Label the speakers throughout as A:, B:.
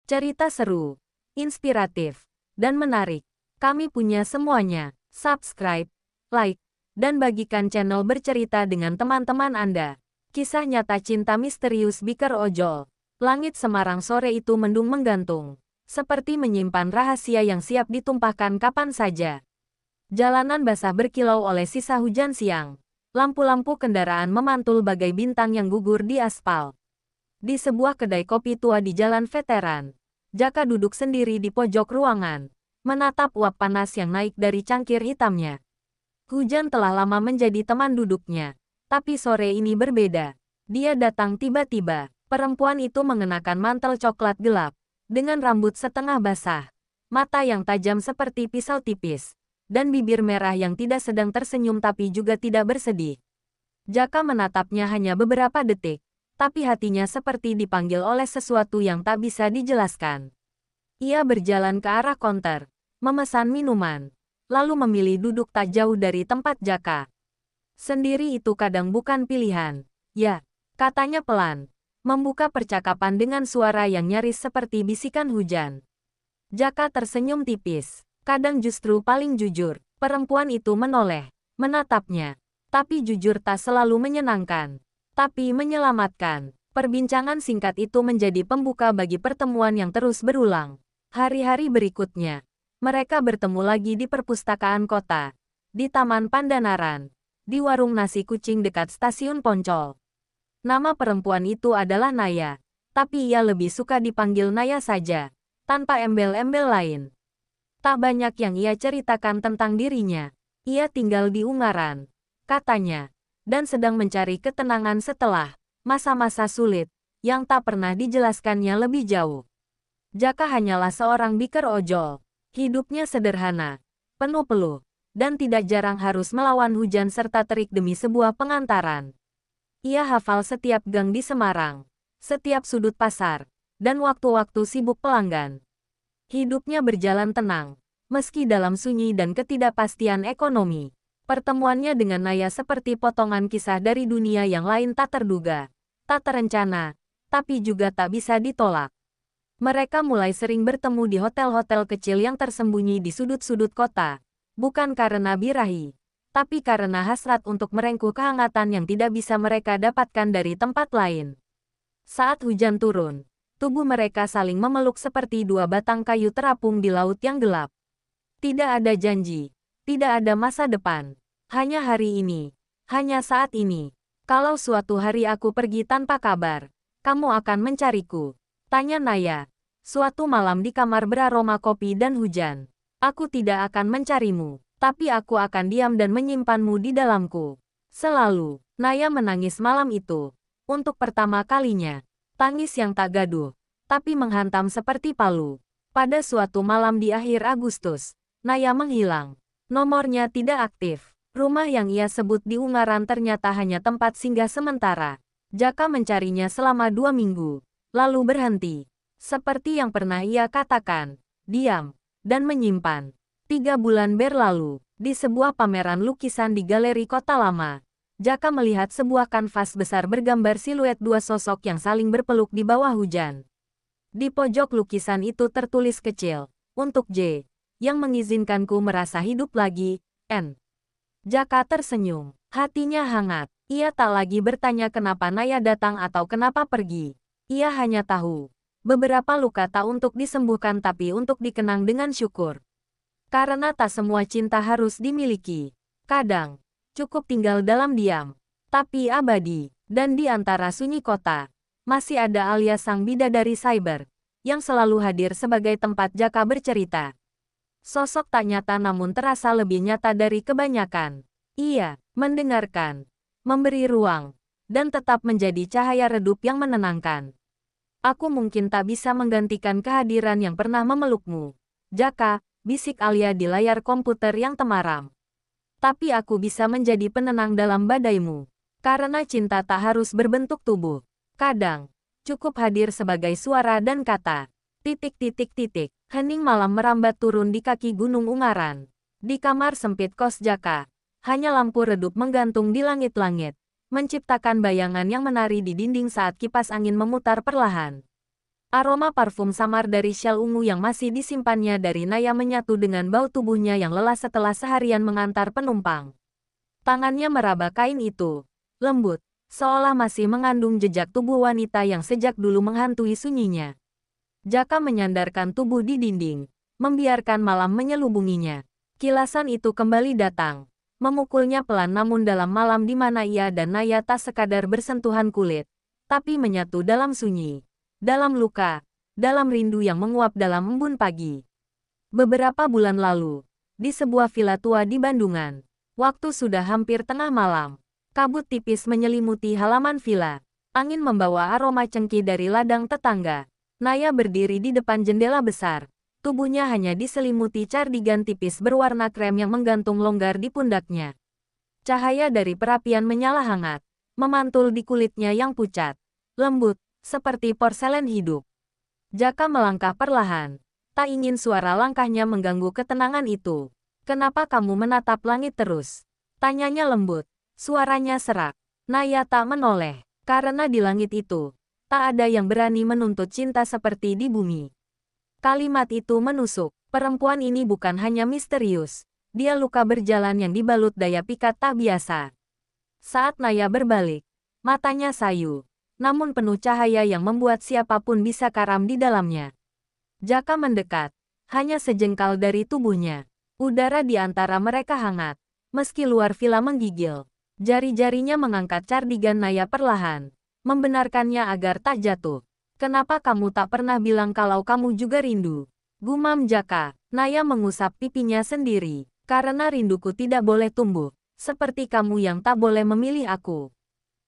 A: Cerita seru, inspiratif, dan menarik. Kami punya semuanya. Subscribe, like, dan bagikan channel bercerita dengan teman-teman Anda. Kisah nyata cinta misterius Biker Ojol. Langit Semarang sore itu mendung menggantung, seperti menyimpan rahasia yang siap ditumpahkan kapan saja. Jalanan basah berkilau oleh sisa hujan siang. Lampu-lampu kendaraan memantul bagai bintang yang gugur di aspal. Di sebuah kedai kopi tua di Jalan Veteran, Jaka duduk sendiri di pojok ruangan, menatap uap panas yang naik dari cangkir hitamnya. Hujan telah lama menjadi teman duduknya, tapi sore ini berbeda. Dia datang tiba-tiba. Perempuan itu mengenakan mantel coklat gelap, dengan rambut setengah basah, mata yang tajam seperti pisau tipis, dan bibir merah yang tidak sedang tersenyum tapi juga tidak bersedih. Jaka menatapnya hanya beberapa detik, tapi hatinya seperti dipanggil oleh sesuatu yang tak bisa dijelaskan. Ia berjalan ke arah konter, memesan minuman, lalu memilih duduk tak jauh dari tempat Jaka. Sendiri itu kadang bukan pilihan, ya, katanya pelan, membuka percakapan dengan suara yang nyaris seperti bisikan hujan. Jaka tersenyum tipis, kadang justru paling jujur. Perempuan itu menoleh, menatapnya, tapi jujur tak selalu menyenangkan. Tapi menyelamatkan. Perbincangan singkat itu menjadi pembuka bagi pertemuan yang terus berulang. Hari-hari berikutnya, mereka bertemu lagi di perpustakaan kota, di Taman Pandanaran, di warung nasi kucing dekat stasiun Poncol. Nama perempuan itu adalah Naya, tapi ia lebih suka dipanggil Naya saja, tanpa embel-embel lain. Tak banyak yang ia ceritakan tentang dirinya. Ia tinggal di Ungaran, katanya, dan sedang mencari ketenangan setelah masa-masa sulit yang tak pernah dijelaskannya lebih jauh. Jaka hanyalah seorang biker ojol. Hidupnya sederhana, penuh peluh, dan tidak jarang harus melawan hujan serta terik demi sebuah pengantaran. Ia hafal setiap gang di Semarang, setiap sudut pasar, dan waktu-waktu sibuk pelanggan. Hidupnya berjalan tenang, meski dalam sunyi dan ketidakpastian ekonomi. Pertemuannya dengan Naya seperti potongan kisah dari dunia yang lain tak terduga, tak terencana, tapi juga tak bisa ditolak. Mereka mulai sering bertemu di hotel-hotel kecil yang tersembunyi di sudut-sudut kota, bukan karena birahi, tapi karena hasrat untuk merengkuh kehangatan yang tidak bisa mereka dapatkan dari tempat lain. Saat hujan turun, tubuh mereka saling memeluk seperti dua batang kayu terapung di laut yang gelap. Tidak ada janji. Tidak ada masa depan. Hanya hari ini. Hanya saat ini. Kalau suatu hari aku pergi tanpa kabar, kamu akan mencariku. Tanya Naya. Suatu malam di kamar beraroma kopi dan hujan. Aku tidak akan mencarimu, tapi aku akan diam dan menyimpanmu di dalamku. Selalu. Naya menangis malam itu. Untuk pertama kalinya. Tangis yang tak gaduh, tapi menghantam seperti palu. Pada suatu malam di akhir Agustus, Naya menghilang. Nomornya tidak aktif. Rumah yang ia sebut di Ungaran ternyata hanya tempat singgah sementara. Jaka mencarinya selama 2 minggu, lalu berhenti. Seperti yang pernah ia katakan, diam, dan menyimpan. 3 bulan berlalu, di sebuah pameran lukisan di Galeri Kota Lama, Jaka melihat sebuah kanvas besar bergambar siluet dua sosok yang saling berpeluk di bawah hujan. Di pojok lukisan itu tertulis kecil, untuk J, yang mengizinkanku merasa hidup lagi, N. Jaka tersenyum. Hatinya hangat. Ia tak lagi bertanya kenapa Naya datang atau kenapa pergi. Ia hanya tahu, beberapa luka tak untuk disembuhkan tapi untuk dikenang dengan syukur. Karena tak semua cinta harus dimiliki. Kadang, cukup tinggal dalam diam, tapi abadi. Dan di antara sunyi kota, masih ada Alia sang bidadari cyber, yang selalu hadir sebagai tempat Jaka bercerita. Sosok tak nyata namun terasa lebih nyata dari kebanyakan. Ia mendengarkan, memberi ruang, dan tetap menjadi cahaya redup yang menenangkan. Aku mungkin tak bisa menggantikan kehadiran yang pernah memelukmu, Jaka, bisik Alia di layar komputer yang temaram. Tapi aku bisa menjadi penenang dalam badaimu. Karena cinta tak harus berbentuk tubuh. Kadang, cukup hadir sebagai suara dan kata. Titik. Hening malam merambat turun di kaki Gunung Ungaran. Di kamar sempit kos Jaka, hanya lampu redup menggantung di langit-langit, menciptakan bayangan yang menari di dinding saat kipas angin memutar perlahan. Aroma parfum samar dari syal ungu yang masih disimpannya dari Naya menyatu dengan bau tubuhnya yang lelah setelah seharian mengantar penumpang. Tangannya meraba kain itu, lembut, seolah masih mengandung jejak tubuh wanita yang sejak dulu menghantui sunyinya. Jaka menyandarkan tubuh di dinding, membiarkan malam menyelubunginya. Kilasan itu kembali datang, memukulnya pelan namun dalam malam di mana ia dan Naya tak sekadar bersentuhan kulit, tapi menyatu dalam sunyi, dalam luka, dalam rindu yang menguap dalam embun pagi. Beberapa bulan lalu, di sebuah villa tua di Bandungan, waktu sudah hampir tengah malam. Kabut tipis menyelimuti halaman villa. Angin membawa aroma cengkih dari ladang tetangga. Naya berdiri di depan jendela besar. Tubuhnya hanya diselimuti cardigan tipis berwarna krem yang menggantung longgar di pundaknya. Cahaya dari perapian menyala hangat, memantul di kulitnya yang pucat, lembut, seperti porselen hidup. Jaka melangkah perlahan. Tak ingin suara langkahnya mengganggu ketenangan itu. "Kenapa kamu menatap langit terus?" Tanyanya lembut. Suaranya serak. Naya tak menoleh. Karena di langit itu, tak ada yang berani menuntut cinta seperti di bumi. Kalimat itu menusuk. Perempuan ini bukan hanya misterius. Dia luka berjalan yang dibalut daya pikat tak biasa. Saat Naya berbalik, matanya sayu, namun penuh cahaya yang membuat siapapun bisa karam di dalamnya. Jaka mendekat, hanya sejengkal dari tubuhnya. Udara di antara mereka hangat, meski luar villa menggigil. Jari-jarinya mengangkat cardigan Naya perlahan, membenarkannya agar tak jatuh. "Kenapa kamu tak pernah bilang kalau kamu juga rindu?" Gumam Jaka. Naya mengusap pipinya sendiri. "Karena rinduku tidak boleh tumbuh, seperti kamu yang tak boleh memilih aku."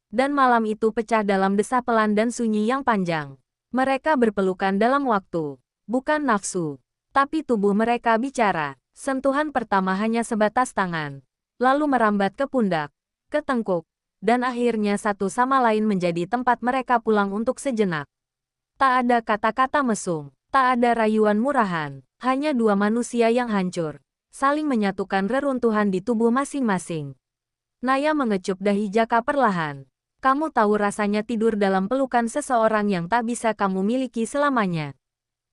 A: Dan malam itu pecah dalam desah pelan dan sunyi yang panjang. Mereka berpelukan dalam waktu, bukan nafsu, tapi tubuh mereka bicara. Sentuhan pertama hanya sebatas tangan, lalu merambat ke pundak, ke tengkuk, dan akhirnya satu sama lain menjadi tempat mereka pulang untuk sejenak. Tak ada kata-kata mesum, tak ada rayuan murahan, hanya dua manusia yang hancur, saling menyatukan reruntuhan di tubuh masing-masing. Naya mengecup dahi Jaka perlahan. "Kamu tahu rasanya tidur dalam pelukan seseorang yang tak bisa kamu miliki selamanya."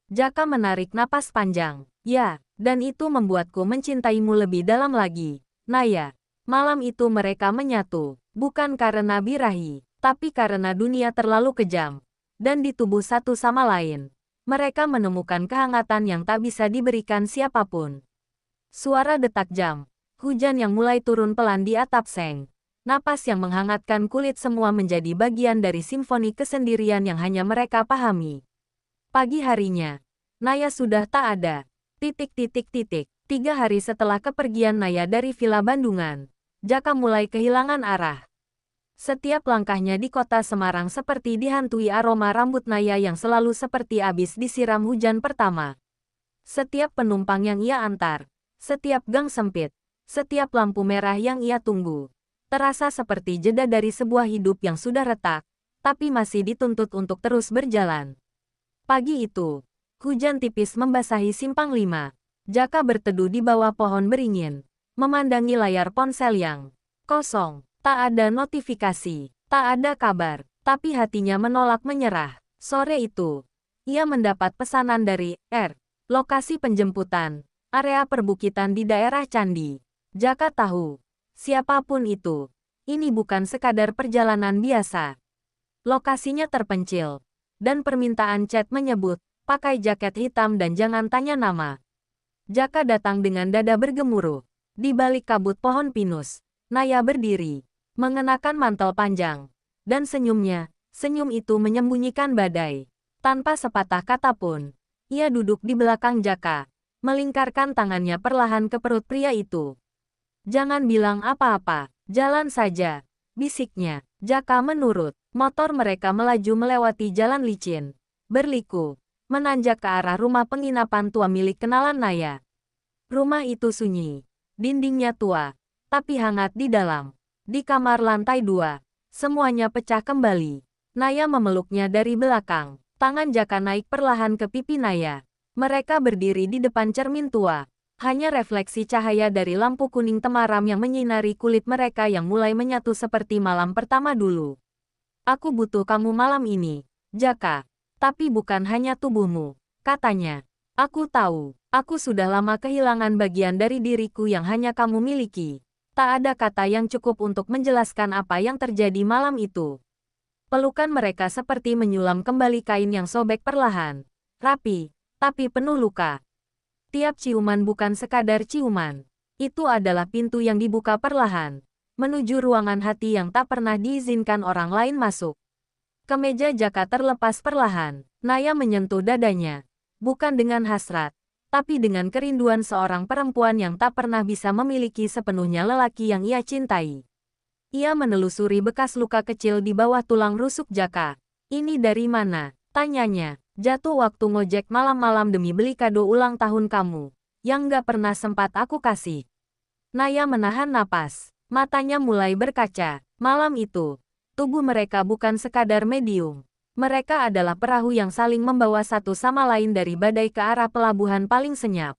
A: Jaka menarik napas panjang. "Ya, dan itu membuatku mencintaimu lebih dalam lagi, Naya." Malam itu mereka menyatu, bukan karena birahi, tapi karena dunia terlalu kejam. Dan di tubuh satu sama lain, mereka menemukan kehangatan yang tak bisa diberikan siapapun. Suara detak jam, hujan yang mulai turun pelan di atap seng, napas yang menghangatkan kulit semua menjadi bagian dari simfoni kesendirian yang hanya mereka pahami. Pagi harinya, Naya sudah tak ada. 3 hari setelah kepergian Naya dari Villa Bandungan, Jaka mulai kehilangan arah. Setiap langkahnya di kota Semarang seperti dihantui aroma rambut Naya yang selalu seperti habis disiram hujan pertama. Setiap penumpang yang ia antar, setiap gang sempit, setiap lampu merah yang ia tunggu, terasa seperti jeda dari sebuah hidup yang sudah retak, tapi masih dituntut untuk terus berjalan. Pagi itu, hujan tipis membasahi Simpang 5. Jaka berteduh di bawah pohon beringin, memandangi layar ponsel yang kosong. Tak ada notifikasi, tak ada kabar, tapi hatinya menolak menyerah. Sore itu, ia mendapat pesanan dari lokasi penjemputan, area perbukitan di daerah Candi. Jaka tahu, siapapun itu, ini bukan sekadar perjalanan biasa. Lokasinya terpencil, dan permintaan chat menyebut, pakai jaket hitam dan jangan tanya nama. Jaka datang dengan dada bergemuruh. Di balik kabut pohon pinus, Naya berdiri, mengenakan mantel panjang, dan senyum itu menyembunyikan badai. Tanpa sepatah kata pun, ia duduk di belakang Jaka, melingkarkan tangannya perlahan ke perut pria itu. "Jangan bilang apa-apa, jalan saja," bisiknya. Jaka menurut. Motor mereka melaju melewati jalan licin, berliku, menanjak ke arah rumah penginapan tua milik kenalan Naya. Rumah itu sunyi, dindingnya tua, tapi hangat di dalam. Di kamar lantai 2, semuanya pecah kembali. Naya memeluknya dari belakang. Tangan Jaka naik perlahan ke pipi Naya. Mereka berdiri di depan cermin tua. Hanya refleksi cahaya dari lampu kuning temaram yang menyinari kulit mereka yang mulai menyatu seperti malam pertama dulu. "Aku butuh kamu malam ini, Jaka." Tapi bukan hanya tubuhmu, katanya. Aku tahu, aku sudah lama kehilangan bagian dari diriku yang hanya kamu miliki. Tak ada kata yang cukup untuk menjelaskan apa yang terjadi malam itu. Pelukan mereka seperti menyulam kembali kain yang sobek perlahan. Rapi, tapi penuh luka. Tiap ciuman bukan sekadar ciuman. Itu adalah pintu yang dibuka perlahan, menuju ruangan hati yang tak pernah diizinkan orang lain masuk. Kemeja Jaka terlepas perlahan. Naya menyentuh dadanya. Bukan dengan hasrat, tapi dengan kerinduan seorang perempuan yang tak pernah bisa memiliki sepenuhnya lelaki yang ia cintai. Ia menelusuri bekas luka kecil di bawah tulang rusuk Jaka. Ini dari mana? Tanyanya. Jatuh waktu ngojek malam-malam demi beli kado ulang tahun kamu, yang gak pernah sempat aku kasih. Naya menahan napas. Matanya mulai berkaca. Malam itu, tubuh mereka bukan sekadar medium. Mereka adalah perahu yang saling membawa satu sama lain dari badai ke arah pelabuhan paling senyap.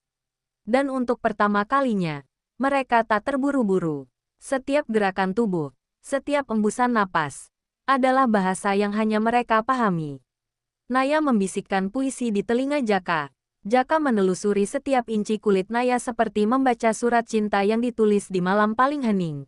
A: Dan untuk pertama kalinya, mereka tak terburu-buru. Setiap gerakan tubuh, setiap embusan napas, adalah bahasa yang hanya mereka pahami. Naya membisikkan puisi di telinga Jaka. Jaka menelusuri setiap inci kulit Naya seperti membaca surat cinta yang ditulis di malam paling hening.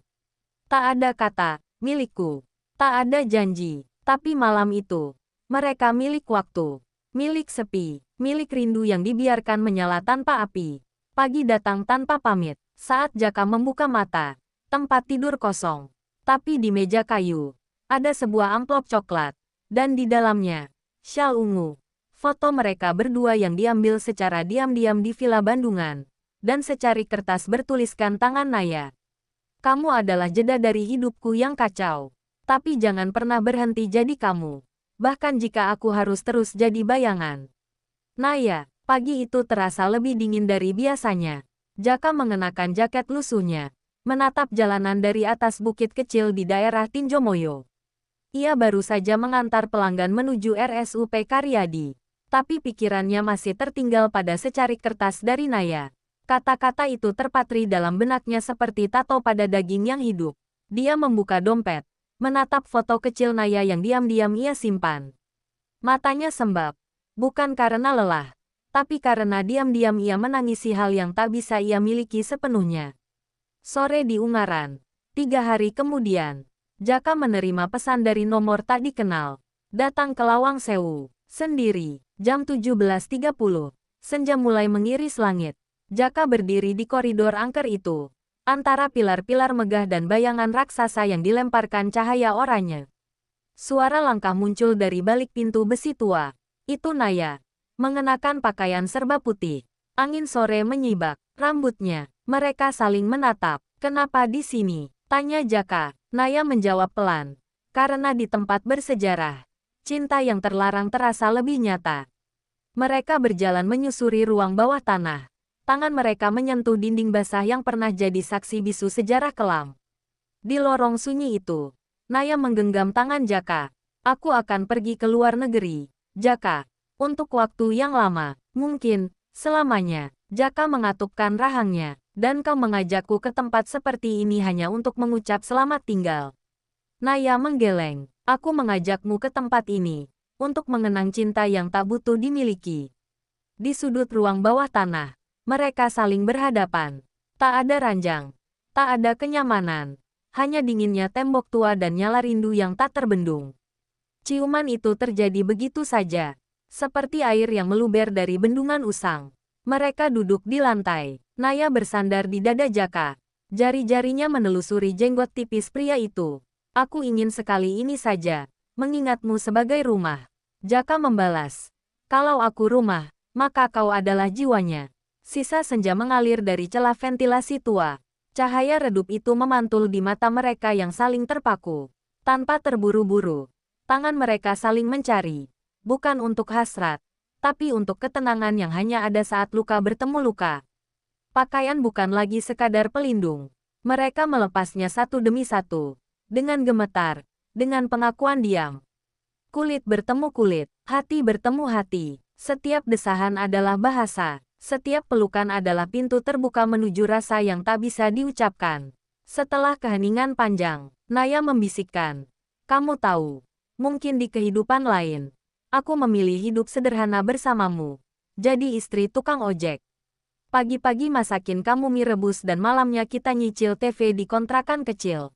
A: Tak ada kata, milikku. Tak ada janji. Tapi malam itu, mereka milik waktu, milik sepi, milik rindu yang dibiarkan menyala tanpa api. Pagi datang tanpa pamit, saat Jaka membuka mata, tempat tidur kosong. Tapi di meja kayu, ada sebuah amplop coklat, dan di dalamnya, syal ungu. Foto mereka berdua yang diambil secara diam-diam di Villa Bandungan, dan secari kertas bertuliskan tangan Naya. Kamu adalah jeda dari hidupku yang kacau. Tapi jangan pernah berhenti jadi kamu. Bahkan jika aku harus terus jadi bayangan. Naya, pagi itu terasa lebih dingin dari biasanya. Jaka mengenakan jaket lusuhnya, menatap jalanan dari atas bukit kecil di daerah Tinjomoyo. Ia baru saja mengantar pelanggan menuju RSUP Karyadi. Tapi pikirannya masih tertinggal pada secarik kertas dari Naya. Kata-kata itu terpatri dalam benaknya seperti tato pada daging yang hidup. Dia membuka dompet, menatap foto kecil Naya yang diam-diam ia simpan. Matanya sembab, bukan karena lelah, tapi karena diam-diam ia menangisi hal yang tak bisa ia miliki sepenuhnya. Sore di Ungaran, 3 hari kemudian, Jaka menerima pesan dari nomor tak dikenal. Datang ke Lawang Sewu, sendiri, jam 17.30, senja mulai mengiris langit. Jaka berdiri di koridor angker itu, antara pilar-pilar megah dan bayangan raksasa yang dilemparkan cahaya oranye. Suara langkah muncul dari balik pintu besi tua. Itu Naya, mengenakan pakaian serba putih. Angin sore menyibak rambutnya. Mereka saling menatap. Kenapa di sini? Tanya Jaka. Naya menjawab pelan. Karena di tempat bersejarah, cinta yang terlarang terasa lebih nyata. Mereka berjalan menyusuri ruang bawah tanah. Tangan mereka menyentuh dinding basah yang pernah jadi saksi bisu sejarah kelam. Di lorong sunyi itu, Naya menggenggam tangan Jaka. Aku akan pergi ke luar negeri, Jaka. Untuk waktu yang lama, mungkin, selamanya. Jaka mengatupkan rahangnya. Dan kau mengajakku ke tempat seperti ini hanya untuk mengucap selamat tinggal. Naya menggeleng. Aku mengajakmu ke tempat ini, untuk mengenang cinta yang tak butuh dimiliki. Di sudut ruang bawah tanah, mereka saling berhadapan. Tak ada ranjang, tak ada kenyamanan, hanya dinginnya tembok tua dan nyala rindu yang tak terbendung. Ciuman itu terjadi begitu saja, seperti air yang meluber dari bendungan usang. Mereka duduk di lantai, Naya bersandar di dada Jaka. Jari-jarinya menelusuri jenggot tipis pria itu. Aku ingin sekali ini saja, mengingatmu sebagai rumah. Jaka membalas. Kalau aku rumah, maka kau adalah jiwanya. Sisa senja mengalir dari celah ventilasi tua. Cahaya redup itu memantul di mata mereka yang saling terpaku. Tanpa terburu-buru, tangan mereka saling mencari. Bukan untuk hasrat, tapi untuk ketenangan yang hanya ada saat luka bertemu luka. Pakaian bukan lagi sekadar pelindung. Mereka melepasnya satu demi satu. Dengan gemetar, dengan pengakuan diam. Kulit bertemu kulit, hati bertemu hati. Setiap desahan adalah bahasa. Setiap pelukan adalah pintu terbuka menuju rasa yang tak bisa diucapkan. Setelah keheningan panjang, Naya membisikkan. Kamu tahu, mungkin di kehidupan lain, Aku memilih hidup sederhana bersamamu. Jadi istri tukang ojek. Pagi-pagi masakin kamu mie rebus dan malamnya kita nyicil TV di kontrakan kecil.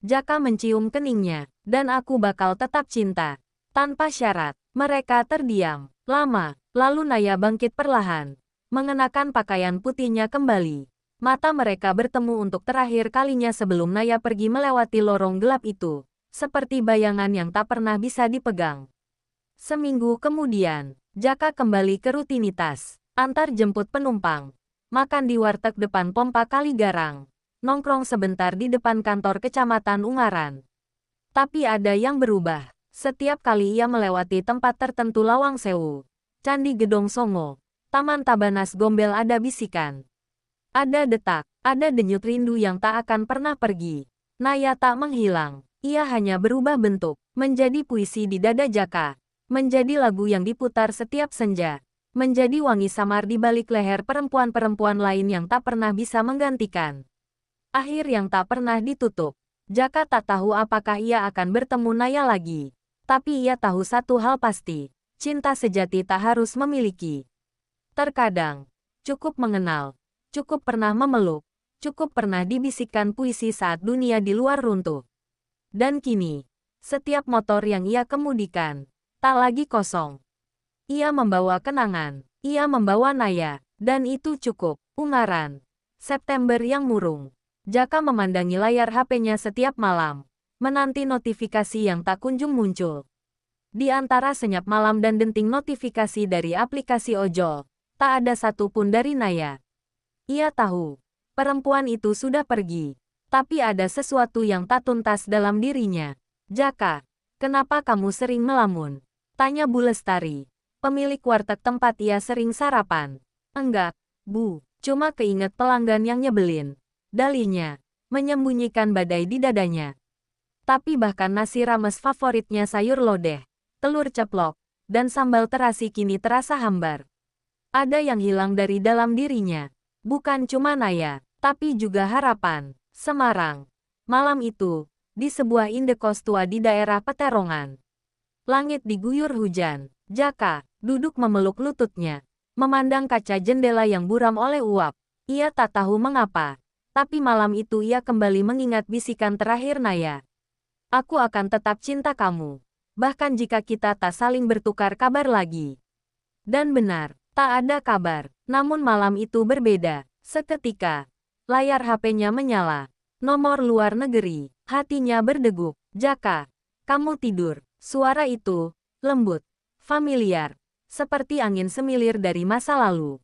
A: Jaka mencium keningnya, dan aku bakal tetap cinta. Tanpa syarat, mereka terdiam. Lama, lalu Naya bangkit perlahan. Mengenakan pakaian putihnya kembali. Mata mereka bertemu untuk terakhir kalinya sebelum Naya pergi melewati lorong gelap itu. Seperti bayangan yang tak pernah bisa dipegang. Seminggu kemudian, Jaka kembali ke rutinitas. Antar jemput penumpang. Makan di warteg depan pompa Kaligarang. Nongkrong sebentar di depan kantor kecamatan Ungaran. Tapi ada yang berubah. Setiap kali ia melewati tempat tertentu Lawang Sewu, Candi Gedong Songo, Taman Tabanas Gombel ada bisikan. Ada detak, ada denyut rindu yang tak akan pernah pergi. Naya tak menghilang. Ia hanya berubah bentuk, menjadi puisi di dada Jaka. Menjadi lagu yang diputar setiap senja. Menjadi wangi samar di balik leher perempuan-perempuan lain yang tak pernah bisa menggantikan. Akhir yang tak pernah ditutup. Jaka tak tahu apakah ia akan bertemu Naya lagi. Tapi ia tahu satu hal pasti. Cinta sejati tak harus memiliki. Terkadang, cukup mengenal. Cukup pernah memeluk. Cukup pernah dibisikkan puisi saat dunia di luar runtuh. Dan kini, setiap motor yang ia kemudikan, tak lagi kosong. Ia membawa kenangan, ia membawa Naya, dan itu cukup. Ungaran. September yang murung. Jaka memandangi layar HP-nya setiap malam, menanti notifikasi yang tak kunjung muncul. Di antara senyap malam dan denting notifikasi dari aplikasi ojol, tak ada satupun dari Naya. Ia tahu, perempuan itu sudah pergi, tapi ada sesuatu yang tak tuntas dalam dirinya. Jaka, kenapa kamu sering melamun? Tanya Bu Lestari. Pemilik warteg tempat ia sering sarapan. Enggak, Bu, cuma keinget pelanggan yang nyebelin. Dalihnya, menyembunyikan badai di dadanya. Tapi bahkan nasi rames favoritnya sayur lodeh, telur ceplok, dan sambal terasi kini terasa hambar. Ada yang hilang dari dalam dirinya. Bukan cuma Naya, tapi juga harapan. Semarang. Malam itu, di sebuah indekos tua di daerah Peterongan. Langit diguyur hujan. Jaka duduk memeluk lututnya, memandang kaca jendela yang buram oleh uap. Ia tak tahu mengapa, tapi malam itu ia kembali mengingat bisikan terakhir Naya. Aku akan tetap cinta kamu, bahkan jika kita tak saling bertukar kabar lagi. Dan benar, tak ada kabar. Namun malam itu berbeda. Seketika, layar HP-nya menyala. Nomor luar negeri. Hatinya berdegup. Jaka, kamu tidur. Suara itu lembut, familiar, seperti angin semilir dari masa lalu.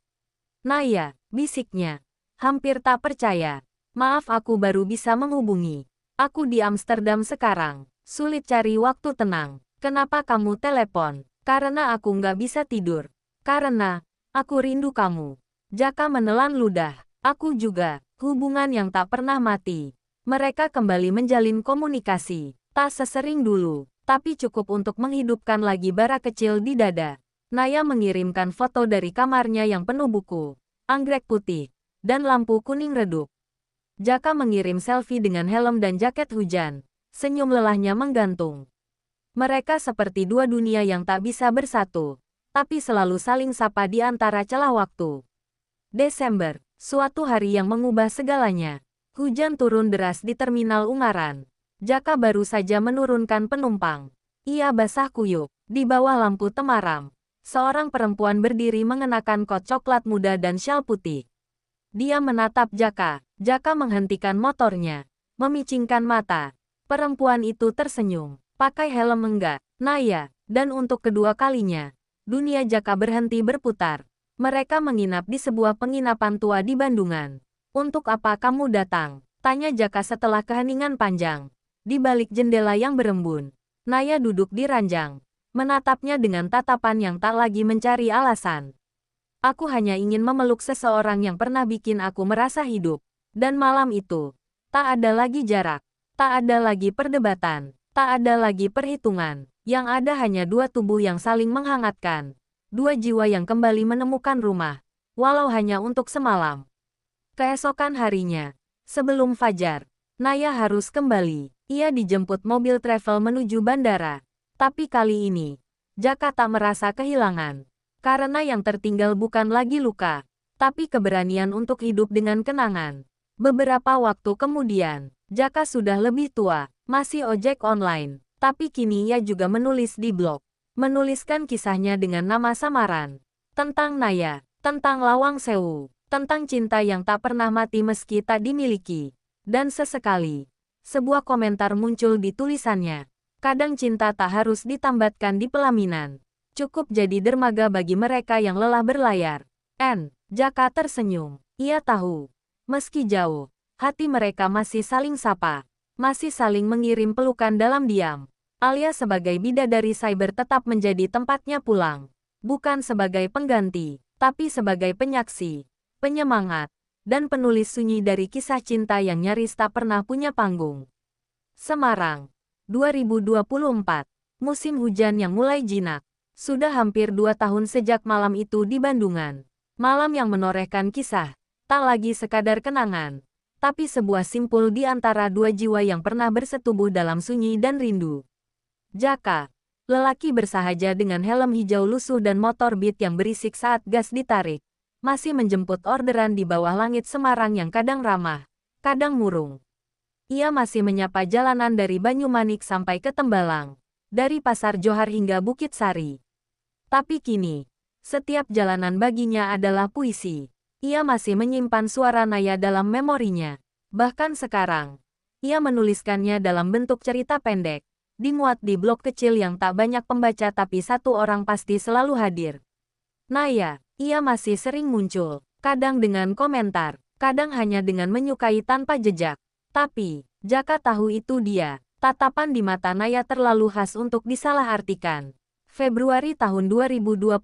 A: Naya, bisiknya. Hampir tak percaya. Maaf, aku baru bisa menghubungi. Aku di Amsterdam sekarang. Sulit cari waktu tenang. Kenapa kamu telepon? Karena aku nggak bisa tidur. Karena aku rindu kamu. Jaka menelan ludah. Aku juga. Hubungan yang tak pernah mati. Mereka kembali menjalin komunikasi. Tak sesering dulu, tapi cukup untuk menghidupkan lagi bara kecil di dada. Naya mengirimkan foto dari kamarnya yang penuh buku, anggrek putih, dan lampu kuning redup. Jaka mengirim selfie dengan helm dan jaket hujan. Senyum lelahnya menggantung. Mereka seperti dua dunia yang tak bisa bersatu, tapi selalu saling sapa di antara celah waktu. Desember, suatu hari yang mengubah segalanya. Hujan turun deras di terminal Ungaran. Jaka baru saja menurunkan penumpang. Ia basah kuyup, di bawah lampu temaram. Seorang perempuan berdiri mengenakan kot coklat muda dan syal putih. Dia menatap Jaka. Jaka menghentikan motornya, memicingkan mata. Perempuan itu tersenyum. Pakai helm enggak, Naya, dan untuk kedua kalinya, dunia Jaka berhenti berputar. Mereka menginap di sebuah penginapan tua di Bandungan. Untuk apa kamu datang? Tanya Jaka setelah keheningan panjang. Di balik jendela yang berembun, Naya duduk di ranjang, menatapnya dengan tatapan yang tak lagi mencari alasan. Aku hanya ingin memeluk seseorang yang pernah bikin aku merasa hidup. Dan malam itu, tak ada lagi jarak, tak ada lagi perdebatan, tak ada lagi perhitungan. Yang ada hanya dua tubuh yang saling menghangatkan. Dua jiwa yang kembali menemukan rumah, walau hanya untuk semalam. Keesokan harinya, sebelum fajar, Naya harus kembali. Ia dijemput mobil travel menuju bandara. Tapi kali ini, Jaka tak merasa kehilangan. Karena yang tertinggal bukan lagi luka, tapi keberanian untuk hidup dengan kenangan. Beberapa waktu kemudian, Jaka sudah lebih tua, masih ojek online, tapi kini ia juga menulis di blog. Menuliskan kisahnya dengan nama samaran. Tentang Naya, tentang Lawang Sewu, tentang cinta yang tak pernah mati meski tak dimiliki. Dan sesekali, sebuah komentar muncul di tulisannya. Kadang cinta tak harus ditambatkan di pelaminan. Cukup jadi dermaga bagi mereka yang lelah berlayar. Jaka tersenyum. Ia tahu, meski jauh, hati mereka masih saling sapa. Masih saling mengirim pelukan dalam diam. Alia sebagai bidadari cyber tetap menjadi tempatnya pulang. Bukan sebagai pengganti, tapi sebagai penyaksi, penyemangat, dan penulis sunyi dari kisah cinta yang nyaris tak pernah punya panggung. Semarang, 2024. Musim hujan yang mulai jinak. Sudah hampir 2 tahun sejak malam itu di Bandungan. Malam yang menorehkan kisah, tak lagi sekadar kenangan, tapi sebuah simpul di antara dua jiwa yang pernah bersetubuh dalam sunyi dan rindu. Jaka, lelaki bersahaja dengan helm hijau lusuh dan motor Beat yang berisik saat gas ditarik, masih menjemput orderan di bawah langit Semarang yang kadang ramah, kadang murung. Ia masih menyapa jalanan dari Banyumanik sampai ke Tembalang, dari Pasar Johar hingga Bukit Sari. Tapi kini, setiap jalanan baginya adalah puisi. Ia masih menyimpan suara Naya dalam memorinya. Bahkan sekarang, ia menuliskannya dalam bentuk cerita pendek, dimuat di blog kecil yang tak banyak pembaca tapi satu orang pasti selalu hadir. Naya, ia masih sering muncul, kadang dengan komentar, kadang hanya dengan menyukai tanpa jejak. Tapi, Jaka tahu itu dia. Tatapan di mata Naya terlalu khas untuk disalahartikan. Februari tahun 2025.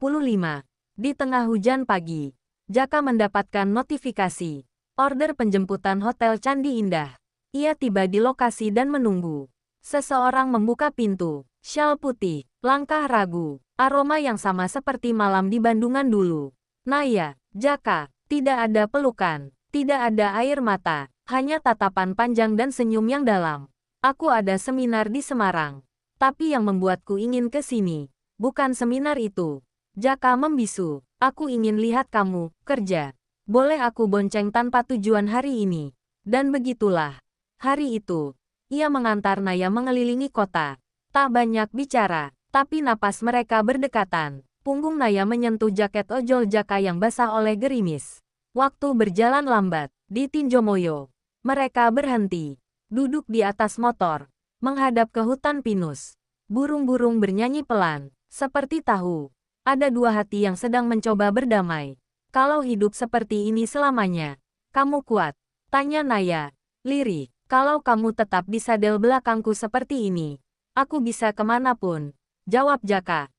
A: Di tengah hujan pagi, Jaka mendapatkan notifikasi. Order penjemputan Hotel Candi Indah. Ia tiba di lokasi dan menunggu. Seseorang membuka pintu. Syal putih, langkah ragu. Aroma yang sama seperti malam di Bandungan dulu. Naya, Jaka, tidak ada pelukan. Tidak ada air mata. Hanya tatapan panjang dan senyum yang dalam. Aku ada seminar di Semarang. Tapi yang membuatku ingin ke sini, bukan seminar itu. Jaka membisu. Aku ingin lihat kamu kerja. Boleh aku bonceng tanpa tujuan hari ini? Dan begitulah. Hari itu, ia mengantar Naya mengelilingi kota. Tak banyak bicara, tapi napas mereka berdekatan. Punggung Naya menyentuh jaket ojol Jaka yang basah oleh gerimis. Waktu berjalan lambat. Di Tinjomoyo, mereka berhenti. Duduk di atas motor, menghadap ke hutan pinus. Burung-burung bernyanyi pelan, seperti tahu. Ada dua hati yang sedang mencoba berdamai. Kalau hidup seperti ini selamanya, kamu kuat? Tanya Naya, lirih. Kalau kamu tetap di sadel belakangku seperti ini, aku bisa kemanapun. Jawab Jaka.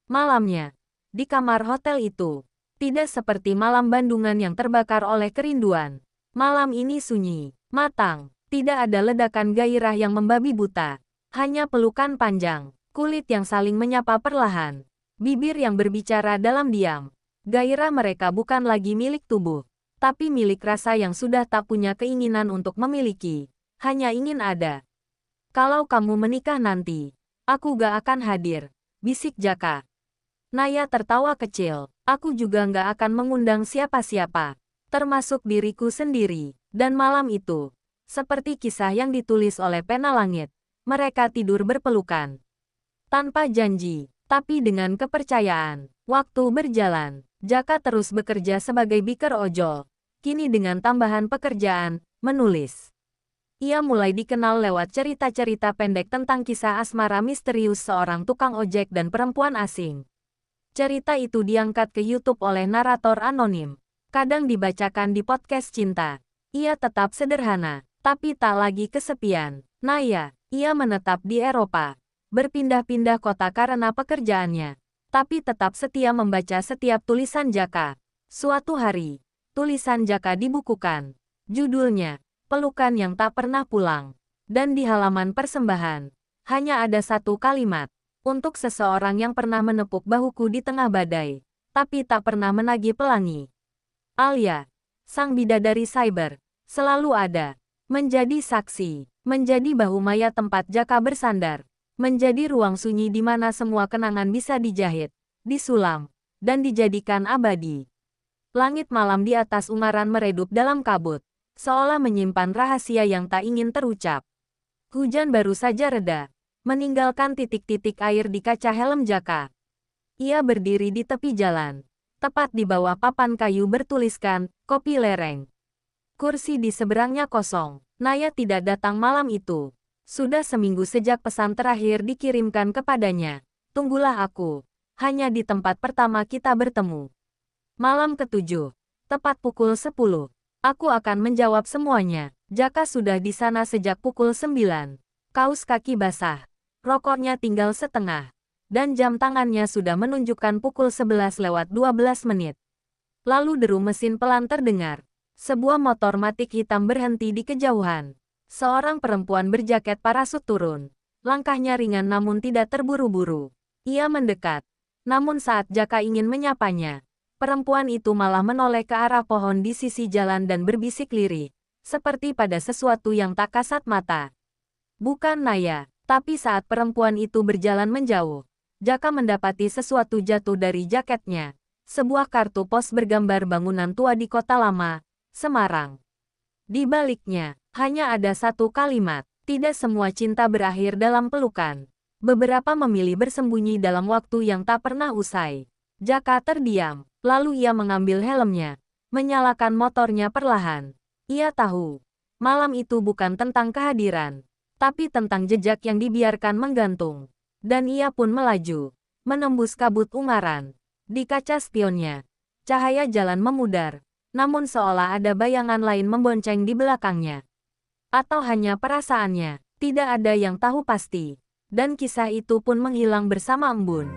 A: Malamnya, di kamar hotel itu, tidak seperti malam Bandungan yang terbakar oleh kerinduan. Malam ini sunyi, matang. Tidak ada ledakan gairah yang membabi buta. Hanya pelukan panjang, kulit yang saling menyapa perlahan. Bibir yang berbicara dalam diam. Gairah mereka bukan lagi milik tubuh, tapi milik rasa yang sudah tak punya keinginan untuk memiliki. Hanya ingin ada. Kalau kamu menikah nanti, aku gak akan hadir, bisik Jaka. Naya tertawa kecil. Aku juga gak akan mengundang siapa-siapa, termasuk diriku sendiri. Dan malam itu, seperti kisah yang ditulis oleh pena langit, mereka tidur berpelukan. Tanpa janji, tapi dengan kepercayaan. Waktu berjalan, Jaka terus bekerja sebagai biker ojol. Kini dengan tambahan pekerjaan, menulis. Ia mulai dikenal lewat cerita-cerita pendek tentang kisah asmara misterius seorang tukang ojek dan perempuan asing. Cerita itu diangkat ke YouTube oleh narator anonim. Kadang dibacakan di podcast cinta. Ia tetap sederhana, tapi tak lagi kesepian. Naya, ia menetap di Eropa. Berpindah-pindah kota karena pekerjaannya. Tapi tetap setia membaca setiap tulisan Jaka. Suatu hari, tulisan Jaka dibukukan. Judulnya, Pelukan yang Tak Pernah Pulang. Dan di halaman persembahan, hanya ada satu kalimat. Untuk seseorang yang pernah menepuk bahuku di tengah badai, tapi tak pernah menagih pelangi. Alia, sang bidadari cyber, selalu ada. Menjadi saksi, menjadi bahu maya tempat Jaka bersandar. Menjadi ruang sunyi di mana semua kenangan bisa dijahit, disulam, dan dijadikan abadi. Langit malam di atas Ungaran meredup dalam kabut, seolah menyimpan rahasia yang tak ingin terucap. Hujan baru saja reda, meninggalkan titik-titik air di kaca helm Jaka. Ia berdiri di tepi jalan, tepat di bawah papan kayu bertuliskan, kopi lereng. Kursi di seberangnya kosong. Naya tidak datang malam itu. Sudah seminggu sejak pesan terakhir dikirimkan kepadanya. Tunggulah aku. Hanya di tempat pertama kita bertemu. Malam ketujuh. Tepat pukul 10. Aku akan menjawab semuanya. Jaka sudah di sana sejak pukul 9. Kaus kaki basah. Rokoknya tinggal setengah. Dan jam tangannya sudah menunjukkan pukul 11 lewat 12 menit. Lalu deru mesin pelan terdengar. Sebuah motor matic hitam berhenti di kejauhan. Seorang perempuan berjaket parasut turun. Langkahnya ringan namun tidak terburu-buru. Ia mendekat. Namun saat Jaka ingin menyapanya, perempuan itu malah menoleh ke arah pohon di sisi jalan dan berbisik lirih, seperti pada sesuatu yang tak kasat mata. Bukan Naya, tapi saat perempuan itu berjalan menjauh, Jaka mendapati sesuatu jatuh dari jaketnya. Sebuah kartu pos bergambar bangunan tua di kota lama, Semarang. Di baliknya, hanya ada satu kalimat, tidak semua cinta berakhir dalam pelukan. Beberapa memilih bersembunyi dalam waktu yang tak pernah usai. Jaka terdiam, lalu ia mengambil helmnya, menyalakan motornya perlahan. Ia tahu, malam itu bukan tentang kehadiran, tapi tentang jejak yang dibiarkan menggantung. Dan ia pun melaju, menembus kabut Ungaran. Di kaca spionnya, cahaya jalan memudar. Namun seolah ada bayangan lain membonceng di belakangnya. Atau hanya perasaannya, tidak ada yang tahu pasti. Dan kisah itu pun menghilang bersama embun.